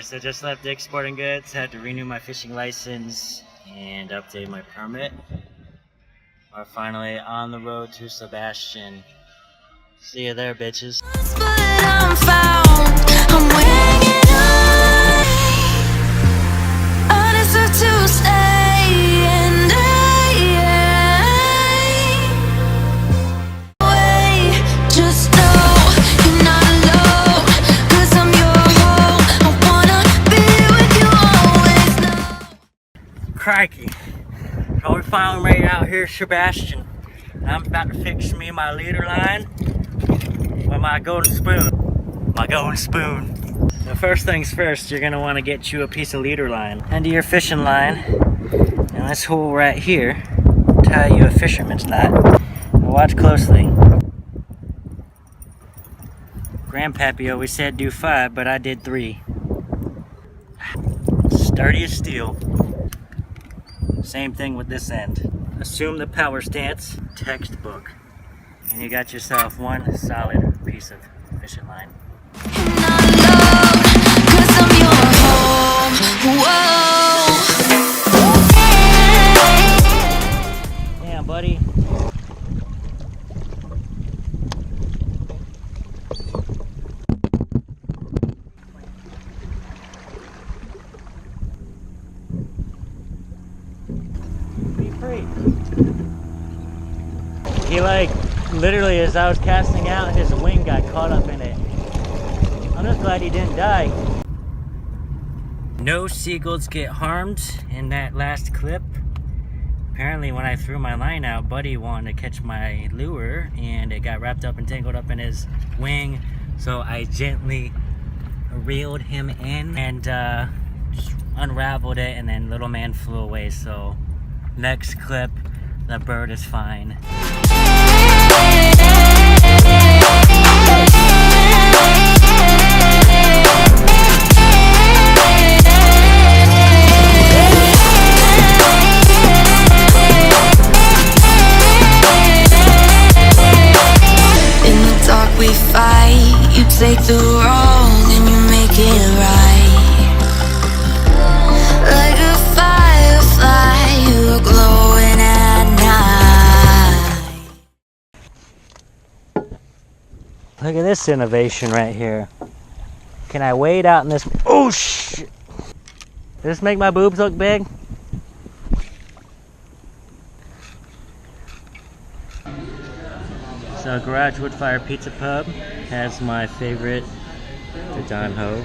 So just left Dick's Sporting Goods, had to renew my fishing license and update my permit. We're finally on the road to Sebastian. See you there, bitches. Crikey. So we finally made it out here, Sebastian. I'm about to fix me my leader line with my golden spoon. My golden spoon. The first things first, you're gonna want to get you a piece of leader line into your fishing line, and this hole right here, tie you a fisherman's knot. Now watch closely. Grandpappy always said do 5, but I did 3. Sturdy as steel. Same thing with this end. Assume the power stance, textbook, and you got yourself one solid piece of fishing line. Damn, buddy. Be free. He literally as I was casting out, his wing got caught up in it. I'm just glad he didn't die. No seagulls get harmed in that last clip. Apparently when I threw my line out, Buddy wanted to catch my lure and it got wrapped up and tangled up in his wing. So I gently reeled him in and just unraveled it, and then little man flew away. So next clip, the bird is fine. In the dark we fight, you take the wrong and you make it right. Like a firefly, you are glowing at night. Look at this innovation right here. Can I wade out in this? Oh shit! Does this make my boobs look big? So Garage Woodfire Pizza Pub has my favorite, the Don Ho.